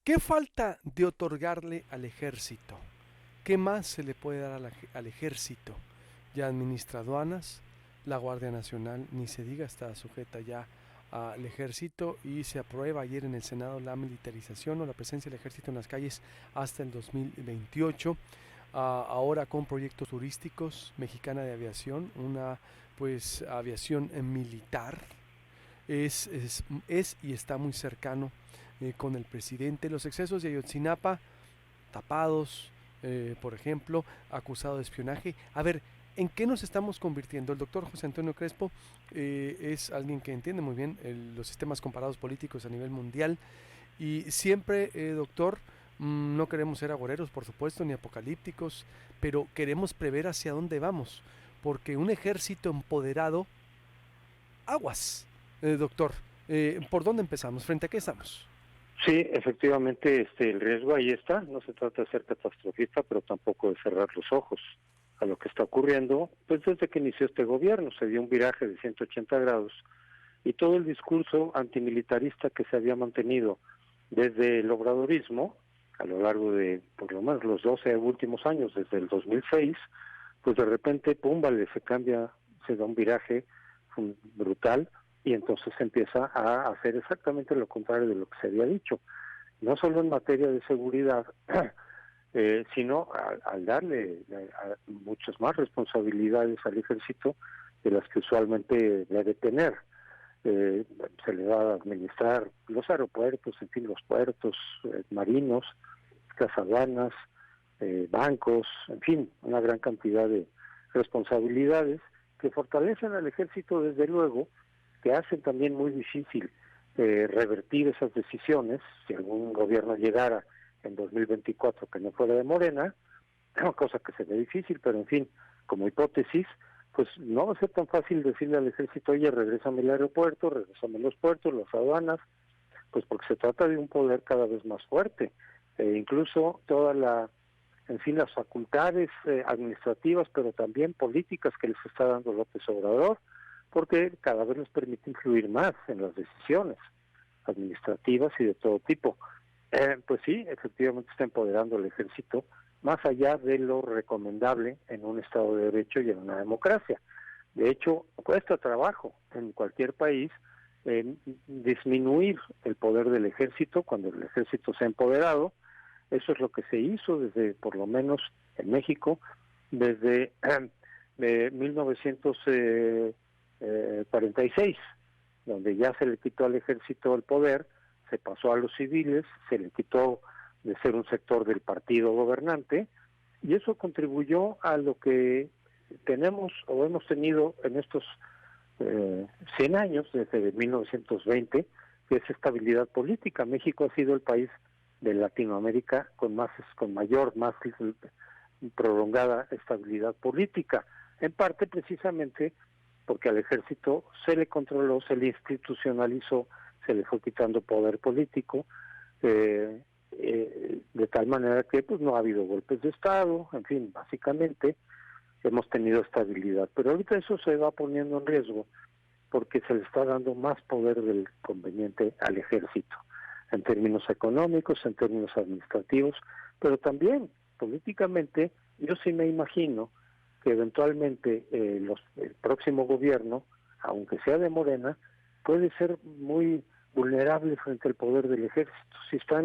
¿Qué falta de otorgarle al ejército? ¿Qué más se le puede dar al ejército? Ya administra aduanas, la Guardia Nacional, ni se diga, está sujeta ya al ejército y se aprueba ayer en el Senado la militarización o la presencia del ejército en las calles hasta el 2028. Ahora con proyectos turísticos, Mexicana de Aviación, una pues aviación militar, es y está muy cercano con el presidente. Los excesos de Ayotzinapa, tapados, por ejemplo, acusado de espionaje. A ver, ¿en qué nos estamos convirtiendo? El doctor José Antonio Crespo es alguien que entiende muy bien los sistemas comparados políticos a nivel mundial y siempre, doctor, no queremos ser agoreros, por supuesto, ni apocalípticos, pero queremos prever hacia dónde vamos, porque un ejército empoderado, aguas, doctor, ¿por dónde empezamos? ¿Frente a qué estamos? Sí, efectivamente, el riesgo ahí está. No se trata de ser catastrofista, pero tampoco de cerrar los ojos a lo que está ocurriendo. Pues desde que inició este gobierno se dio un viraje de 180 grados y todo el discurso antimilitarista que se había mantenido desde el obradorismo a lo largo de por lo menos los 12 últimos años, desde el 2006, pues de repente, pum, vale, se cambia, se da un viraje brutal y entonces se empieza a hacer exactamente lo contrario de lo que se había dicho, no solo en materia de seguridad, sino al darle muchas más responsabilidades al ejército de las que usualmente debe tener. Se le va a administrar los aeropuertos, en fin, los puertos marinos, las aduanas, bancos, en fin, una gran cantidad de responsabilidades que fortalecen al ejército desde luego, que hacen también muy difícil revertir esas decisiones, si algún gobierno llegara en 2024 que no fuera de Morena, cosa que se ve difícil, pero en fin, como hipótesis, pues no va a ser tan fácil decirle al ejército, oye, regrésame el aeropuerto, regrésame los puertos, las aduanas, pues porque se trata de un poder cada vez más fuerte. Incluso en fin, las facultades administrativas, pero también políticas que les está dando López Obrador, porque cada vez les permite influir más en las decisiones administrativas y de todo tipo. Pues sí, efectivamente está empoderando al ejército más allá de lo recomendable en un Estado de Derecho y en una democracia. De hecho, cuesta trabajo en cualquier país disminuir el poder del ejército cuando el ejército se ha empoderado. Eso es lo que se hizo desde, por lo menos en México, desde 1946, donde ya se le quitó al ejército el poder, se pasó a los civiles, se le quitó de ser un sector del partido gobernante, y eso contribuyó a lo que tenemos o hemos tenido en estos 100 años, desde 1920, que es estabilidad política. México ha sido el país de Latinoamérica con mayor, más prolongada estabilidad política, en parte precisamente porque al ejército se le controló, se le institucionalizó, se le fue quitando poder político, de tal manera que pues no ha habido golpes de Estado, en fin, básicamente hemos tenido estabilidad, pero ahorita eso se va poniendo en riesgo porque se le está dando más poder del conveniente al ejército, en términos económicos, en términos administrativos, pero también políticamente. Yo sí me imagino que eventualmente el próximo gobierno, aunque sea de Morena, puede ser muy vulnerable frente al poder del ejército. Si está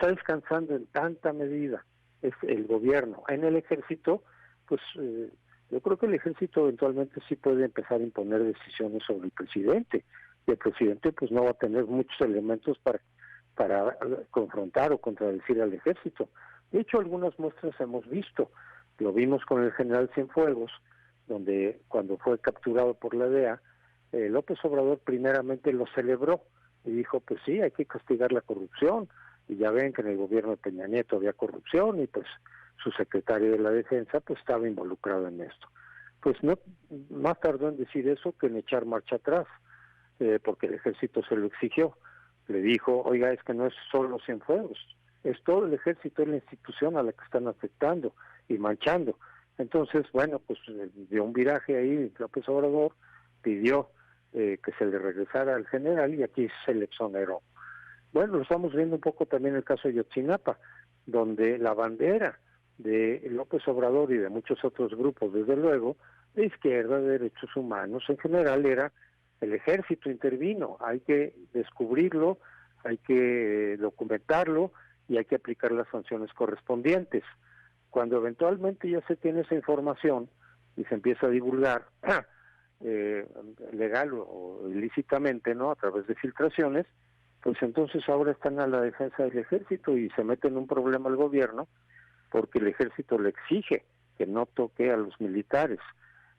descansando en tanta medida es el gobierno en el ejército, pues yo creo que el ejército eventualmente sí puede empezar a imponer decisiones sobre el presidente, y el presidente pues no va a tener muchos elementos para confrontar o contradecir al ejército. De hecho, algunas muestras hemos visto. Lo vimos con el general Cienfuegos, donde cuando fue capturado por la DEA, López Obrador primeramente lo celebró y dijo, pues sí, hay que castigar la corrupción. Y ya ven que en el gobierno de Peña Nieto había corrupción y pues su secretario de la Defensa pues estaba involucrado en esto. Pues no más tardó en decir eso que en echar marcha atrás, porque el ejército se lo exigió. Le dijo, oiga, es que no es solo Cienfuegos, es todo el ejército, es la institución a la que están afectando y manchando. Entonces, bueno, pues dio un viraje ahí, López Obrador pidió que se le regresara al general y aquí se le exoneró. Bueno, lo estamos viendo un poco también en el caso de Ayotzinapa, donde la bandera de López Obrador y de muchos otros grupos, desde luego, de izquierda, de derechos humanos, en general era el ejército intervino, hay que descubrirlo, hay que documentarlo y hay que aplicar las sanciones correspondientes. Cuando eventualmente ya se tiene esa información y se empieza a divulgar legal o ilícitamente, ¿no?, a través de filtraciones, pues entonces ahora están a la defensa del ejército y se mete en un problema el gobierno porque el ejército le exige que no toque a los militares.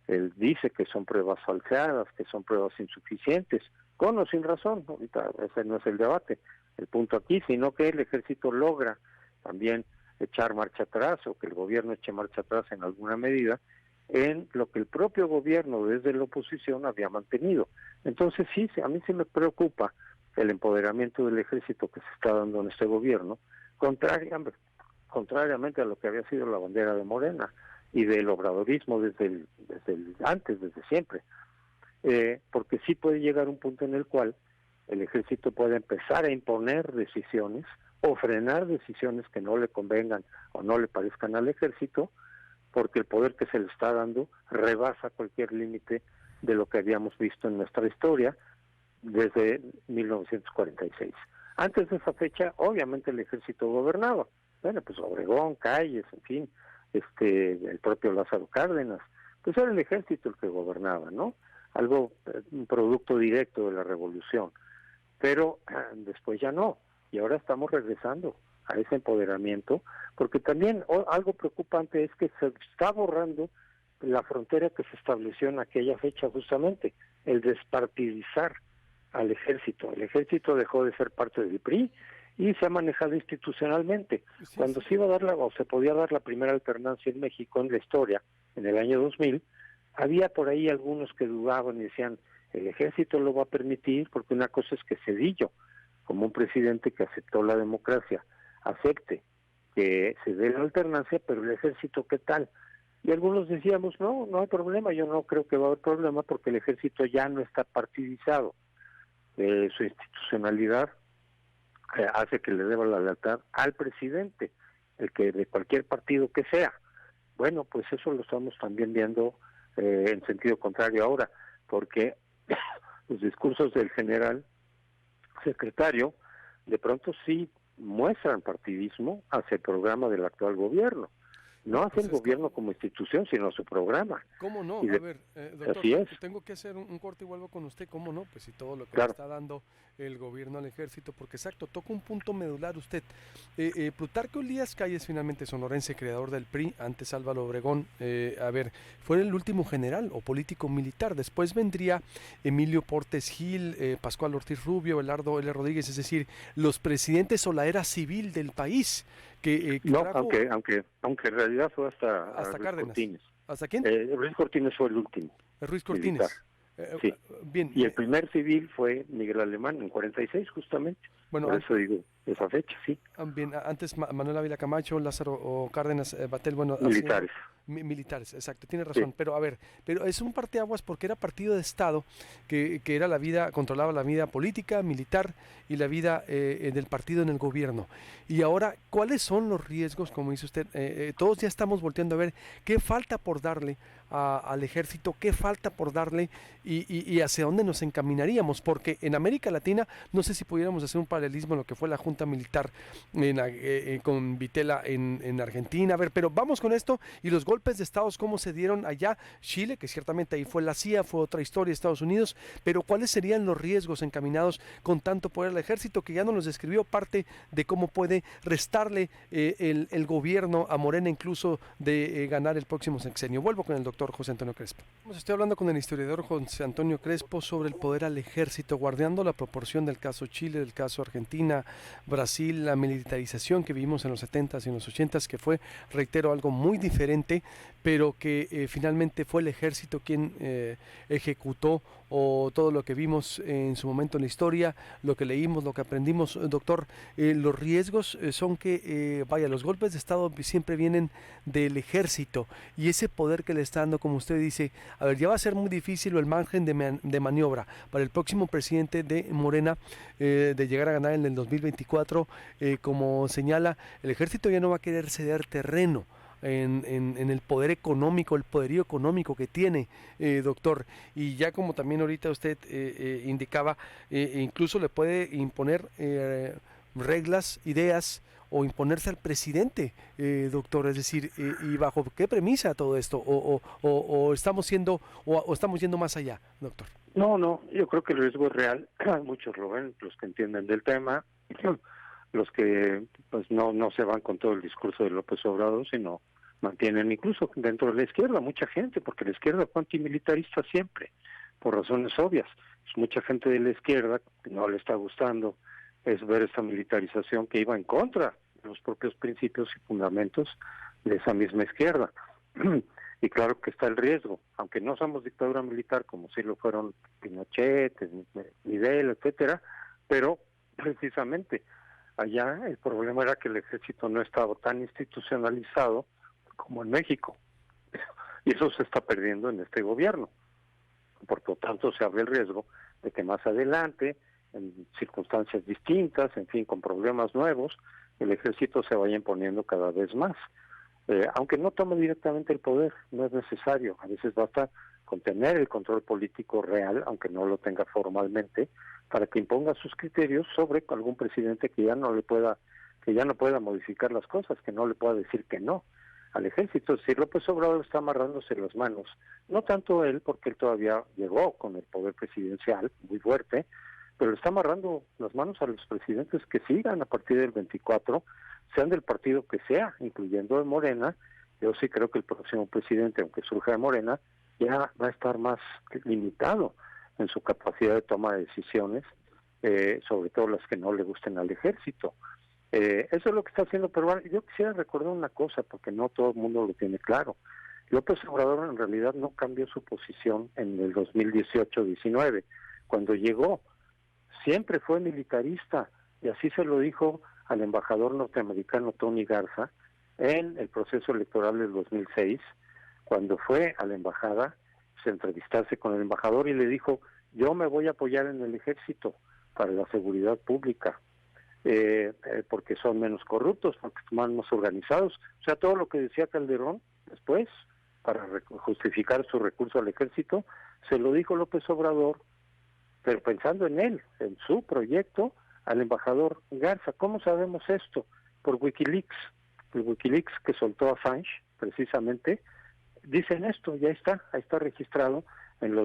Él dice que son pruebas falseadas, que son pruebas insuficientes, con o sin razón. Ahorita ese no es el debate, el punto aquí, sino que el ejército logra también echar marcha atrás, o que el gobierno eche marcha atrás en alguna medida, en lo que el propio gobierno desde la oposición había mantenido. Entonces sí, a mí sí me preocupa el empoderamiento del ejército que se está dando en este gobierno, contrariamente a lo que había sido la bandera de Morena y del obradorismo desde siempre, porque sí puede llegar un punto en el cual el ejército puede empezar a imponer decisiones o frenar decisiones que no le convengan o no le parezcan al ejército, porque el poder que se le está dando rebasa cualquier límite de lo que habíamos visto en nuestra historia desde 1946. Antes de esa fecha, obviamente el ejército gobernaba. Bueno, pues Obregón, Calles, en fin, el propio Lázaro Cárdenas, pues era el ejército el que gobernaba, ¿no? Algo, un producto directo de la revolución. Pero después ya no, y ahora estamos regresando a ese empoderamiento, porque también algo preocupante es que se está borrando la frontera que se estableció en aquella fecha justamente, el despartidizar al ejército. El ejército dejó de ser parte del PRI y se ha manejado institucionalmente. Sí, Cuando sí. se iba a dar o se podía dar la primera alternancia en México en la historia, en el año 2000, había por ahí algunos que dudaban y decían, el ejército lo va a permitir, porque una cosa es que Zedillo, como un presidente que aceptó la democracia, acepte que se dé la alternancia, pero el ejército, ¿qué tal? Y algunos decíamos, no hay problema, yo no creo que va a haber problema porque el ejército ya no está partidizado. Su institucionalidad hace que le deba la lealtad al presidente, el que de cualquier partido que sea. Bueno, pues eso lo estamos también viendo en sentido contrario ahora, porque los discursos del general secretario de pronto sí muestran partidismo hacia el programa del actual gobierno. No hacia el gobierno como institución, sino su programa. ¿Cómo no? Y A ver, doctor, así es. tengo que hacer un corte y vuelvo con usted. ¿Cómo no? Pues si todo lo que le Claro. está dando el gobierno al ejército, porque exacto, toca un punto medular usted. Plutarco Elías Calles, finalmente sonorense, creador del PRI, antes Álvaro Obregón, a ver, fue el último general o político militar. Después vendría Emilio Portes Gil, Pascual Ortiz Rubio, Belardo L. Rodríguez, es decir, los presidentes o la era civil del país. Que No, trajo aunque en realidad fue hasta Ruiz Cárdenas. Cortines. ¿Hasta quién? Ruiz Cortines fue el último. Ruiz militar. Cortines. Sí. Bien. Y el primer civil fue Miguel Alemán en 46 justamente. Bueno, por eso digo esa fecha, sí. Bien, antes Manuel Ávila Camacho, Lázaro o Cárdenas, Batel, bueno, Militares. Militares, exacto, tiene razón, Sí. pero a ver, pero es un parteaguas porque era partido de Estado que era la vida, controlaba la vida política, militar y la vida del partido en el gobierno. Y ahora, ¿cuáles son los riesgos, como dice usted? Todos ya estamos volteando a ver qué falta por darle al ejército, qué falta por darle y hacia dónde nos encaminaríamos, porque en América Latina, no sé si pudiéramos hacer un paralelismo en lo que fue la Junta Militar con Vitela en Argentina, a ver, pero vamos con esto y los golpes de estados, cómo se dieron allá, Chile, que ciertamente ahí fue la CIA, fue otra historia, Estados Unidos, pero cuáles serían los riesgos encaminados con tanto poder al ejército, que ya nos describió parte de cómo puede restarle el gobierno a Morena incluso de ganar el próximo sexenio. Vuelvo con el doctor José Antonio Crespo. Estoy hablando con el historiador José Antonio Crespo sobre el poder al ejército, guardando la proporción del caso Chile, del caso Argentina, Brasil, la militarización que vivimos en los 70s y en los 80s, que fue, reitero, algo muy diferente, pero que finalmente fue el ejército quien ejecutó o todo lo que vimos en su momento en la historia, lo que leímos, lo que aprendimos, doctor, los riesgos son que, vaya, los golpes de Estado siempre vienen del ejército y ese poder que le está dando, como usted dice, a ver, ya va a ser muy difícil el margen de maniobra para el próximo presidente de Morena de llegar a ganar en el 2024, como señala, el ejército ya no va a querer ceder terreno en el poder económico, el poderío económico que tiene, doctor. Y ya como también ahorita usted indicaba, incluso le puede imponer reglas, ideas o imponerse al presidente, doctor. Es decir, ¿y bajo qué premisa todo esto? ¿O estamos siendo, o estamos yendo más allá, doctor? No, no, yo creo que el riesgo es real. Muchos lo ven, los que entienden del tema, los que pues no se van con todo el discurso de López Obrador, sino mantienen incluso dentro de la izquierda mucha gente, porque la izquierda fue antimilitarista siempre, por razones obvias. Pues mucha gente de la izquierda que no le está gustando es ver esta militarización que iba en contra de los propios principios y fundamentos de esa misma izquierda. Y claro que está el riesgo, aunque no somos dictadura militar como sí lo fueron Pinochet, Fidel, etcétera, pero precisamente allá el problema era que el ejército no estaba tan institucionalizado como en México, y eso se está perdiendo en este gobierno. Por lo tanto, se abre el riesgo de que más adelante, en circunstancias distintas, en fin, con problemas nuevos, el ejército se vaya imponiendo cada vez más. Aunque no tome directamente el poder, no es necesario. A veces basta con tener el control político real, aunque no lo tenga formalmente, para que imponga sus criterios sobre algún presidente que ya no pueda modificar las cosas, que no le pueda decir que no al ejército. Si López Obrador está amarrándose las manos, no tanto él, porque él todavía llegó con el poder presidencial muy fuerte, pero le está amarrando las manos a los presidentes que sigan a partir del 24, sean del partido que sea, incluyendo de Morena. Yo sí creo que el próximo presidente, aunque surja de Morena, ya va a estar más limitado en su capacidad de toma de decisiones, sobre todo las que no le gusten al ejército. Eso es lo que está haciendo Peruano. Yo quisiera recordar una cosa, porque no todo el mundo lo tiene claro. López Obrador en realidad no cambió su posición en el 2018-19. Cuando llegó, siempre fue militarista, y así se lo dijo al embajador norteamericano Tony Garza en el proceso electoral del 2006, cuando fue a la embajada a entrevistarse con el embajador y le dijo: yo me voy a apoyar en el ejército para la seguridad pública, porque son menos corruptos, porque están más organizados. O sea, todo lo que decía Calderón después, para justificar su recurso al ejército, se lo dijo López Obrador, pero pensando en él, en su proyecto, al embajador Garza. ¿Cómo sabemos esto? Por Wikileaks. El Wikileaks que soltó a Assange, precisamente, dicen esto, ya está, ahí está registrado en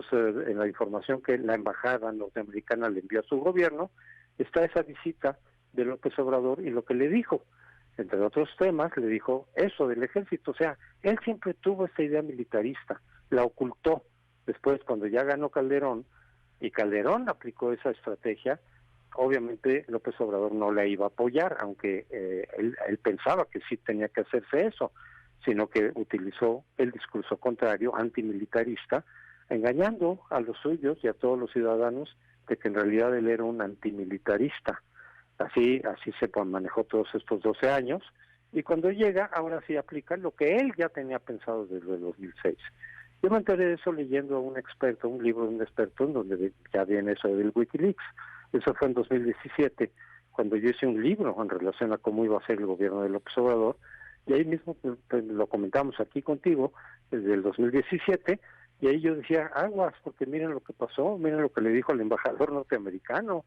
la información que la embajada norteamericana le envió a su gobierno, está esa visita de López Obrador y lo que le dijo, entre otros temas, le dijo eso del ejército. O sea, él siempre tuvo esta idea militarista, la ocultó. Después, cuando ya ganó Calderón, y Calderón aplicó esa estrategia, obviamente López Obrador no la iba a apoyar, aunque él pensaba que sí tenía que hacerse eso, sino que utilizó el discurso contrario, antimilitarista, engañando a los suyos y a todos los ciudadanos de que en realidad él era un antimilitarista. Así se manejó todos estos 12 años, y cuando llega, ahora sí aplica lo que él ya tenía pensado desde el 2006. Yo me enteré de eso leyendo a un experto, un libro de un experto, en donde ya viene eso del Wikileaks. Eso fue en 2017, cuando yo hice un libro en relación a cómo iba a ser el gobierno de López Obrador, y ahí mismo pues, lo comentamos aquí contigo, desde el 2017, y ahí yo decía, aguas, porque miren lo que pasó, miren lo que le dijo al embajador norteamericano.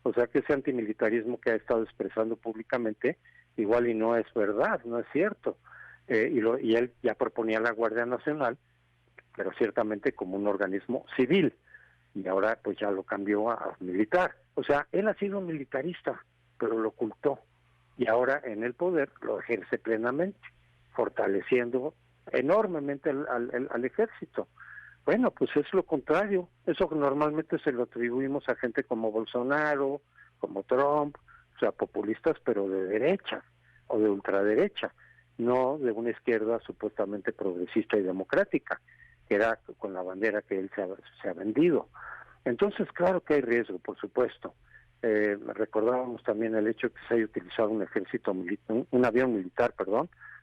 O sea, que ese antimilitarismo que ha estado expresando públicamente, igual y no es verdad, no es cierto. Y él ya proponía la Guardia Nacional, pero ciertamente como un organismo civil, y ahora pues ya lo cambió a militar. O sea, él ha sido militarista, pero lo ocultó, y ahora en el poder lo ejerce plenamente, fortaleciendo enormemente al ejército. Bueno, pues es lo contrario. Eso normalmente se lo atribuimos a gente como Bolsonaro, como Trump, o sea, populistas, pero de derecha o de ultraderecha, no de una izquierda supuestamente progresista y democrática, que era con la bandera que él se ha vendido. Entonces, claro que hay riesgo, por supuesto. Recordábamos también el hecho de que se haya utilizado un avión militar,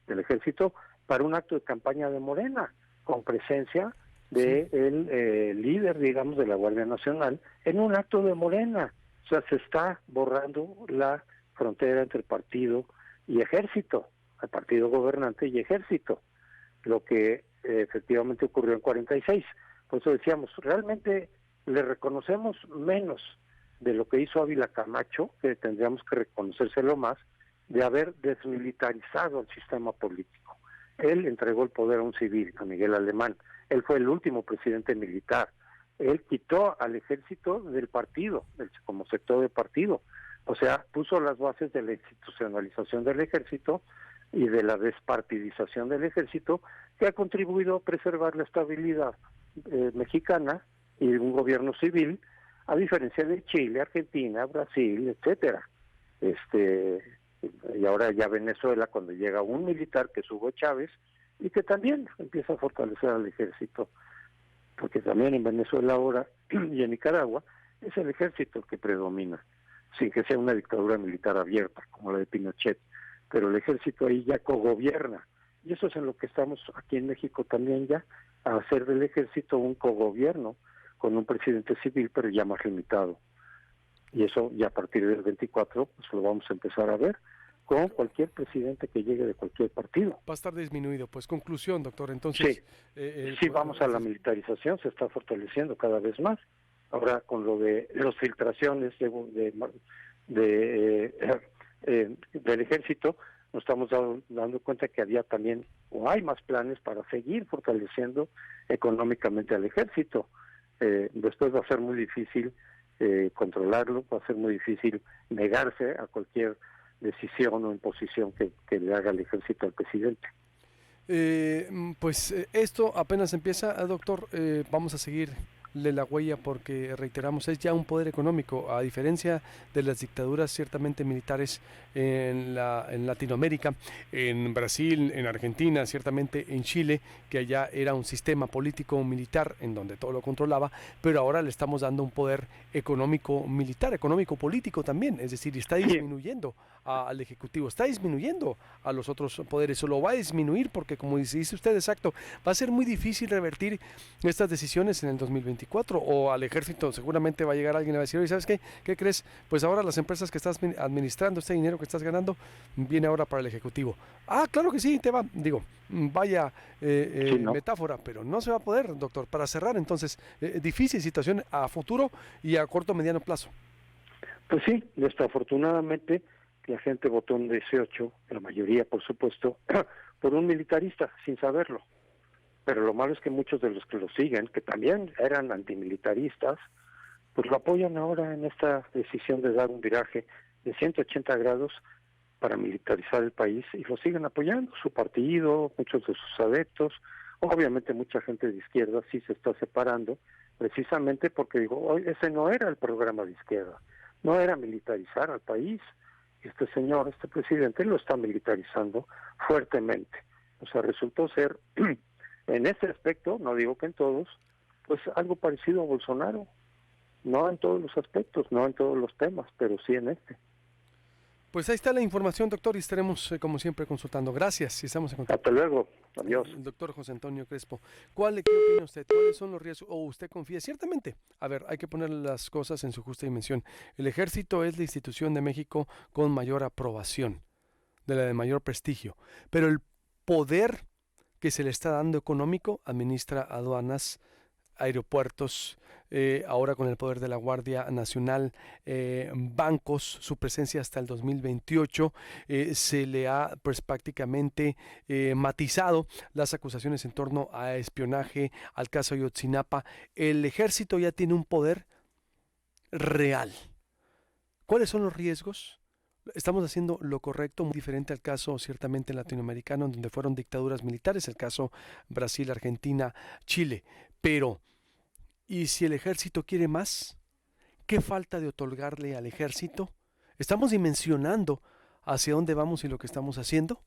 del ejército, para un acto de campaña de Morena, con presencia de el líder, digamos, de la Guardia Nacional, en un acto de Morena. O sea, se está borrando la frontera entre partido y ejército, el partido gobernante y ejército, lo que efectivamente ocurrió en 46. Por eso decíamos, realmente le reconocemos menos de lo que hizo Ávila Camacho, que tendríamos que reconocérselo más, de haber desmilitarizado el sistema político. Él entregó el poder a un civil, a Miguel Alemán. Él fue el último presidente militar. Él quitó al ejército del partido, como sector de partido. O sea, puso las bases de la institucionalización del ejército y de la despartidización del ejército, que ha contribuido a preservar la estabilidad mexicana y un gobierno civil, a diferencia de Chile, Argentina, Brasil, etcétera. Y ahora ya Venezuela, cuando llega un militar, que es Hugo Chávez, y que también empieza a fortalecer al ejército, porque también en Venezuela ahora y en Nicaragua es el ejército el que predomina, sin que sea una dictadura militar abierta como la de Pinochet, pero el ejército ahí ya cogobierna, y eso es en lo que estamos aquí en México también ya, a hacer del ejército un cogobierno con un presidente civil, pero ya más limitado. Y eso ya a partir del 24 pues lo vamos a empezar a ver con cualquier presidente que llegue de cualquier partido. Va a estar disminuido. Pues conclusión, doctor, entonces... Sí, vamos a la militarización, se está fortaleciendo cada vez más. Ahora con lo de las filtraciones del ejército, nos estamos dando cuenta que había también, o hay más planes para seguir fortaleciendo económicamente al ejército. Después va a ser muy difícil controlarlo, va a ser muy difícil negarse a cualquier decisión o imposición que le haga el ejército al presidente. Esto apenas empieza, doctor. Vamos a seguirle la huella porque, reiteramos, es ya un poder económico, a diferencia de las dictaduras ciertamente militares en Latinoamérica, en Brasil, en Argentina, ciertamente en Chile, que allá era un sistema político militar en donde todo lo controlaba, pero ahora le estamos dando un poder económico militar, económico político también, es decir, está disminuyendo al Ejecutivo, está disminuyendo a los otros poderes, o lo va a disminuir porque, como dice usted, exacto, va a ser muy difícil revertir estas decisiones en el 2024, o al ejército seguramente va a llegar alguien y va a decir, oye, ¿sabes qué? ¿Qué crees? Pues ahora las empresas que estás administrando, este dinero que estás ganando, viene ahora para el Ejecutivo. Ah, claro que sí, te va, digo, vaya ¿no? Metáfora, pero no se va a poder, doctor. Para cerrar, entonces, difícil situación a futuro y a corto, mediano plazo. Pues sí, desafortunadamente la gente votó en 18, la mayoría por supuesto, por un militarista, sin saberlo. Pero lo malo es que muchos de los que lo siguen, que también eran antimilitaristas, pues lo apoyan ahora en esta decisión de dar un viraje de 180 grados para militarizar el país, y lo siguen apoyando, su partido, muchos de sus adeptos. Obviamente mucha gente de izquierda sí se está separando, precisamente porque digo, ese no era el programa de izquierda, no era militarizar al país. Este señor, este presidente, lo está militarizando fuertemente. O sea, resultó ser, en este aspecto, no digo que en todos, pues algo parecido a Bolsonaro. No en todos los aspectos, no en todos los temas, pero sí en este. Pues ahí está la información, doctor, y estaremos, como siempre, consultando. Gracias y estamos en contacto. Hasta luego. Adiós. Doctor José Antonio Crespo, ¿qué opina usted? ¿Cuáles son los riesgos? ¿O usted confía? Ciertamente, a ver, hay que poner las cosas en su justa dimensión. El ejército es la institución de México con mayor aprobación, de la de mayor prestigio, pero el poder que se le está dando económico, administra aduanas, aeropuertos, ahora con el poder de la Guardia Nacional, bancos, su presencia hasta el 2028, se le ha pues prácticamente matizado las acusaciones en torno a espionaje, al caso Ayotzinapa. El ejército ya tiene un poder real. ¿Cuáles son los riesgos? Estamos haciendo lo correcto, muy diferente al caso ciertamente latinoamericano, en donde fueron dictaduras militares, el caso Brasil, Argentina, Chile. Pero, ¿y si el ejército quiere más? ¿Qué falta de otorgarle al ejército? ¿Estamos dimensionando hacia dónde vamos y lo que estamos haciendo?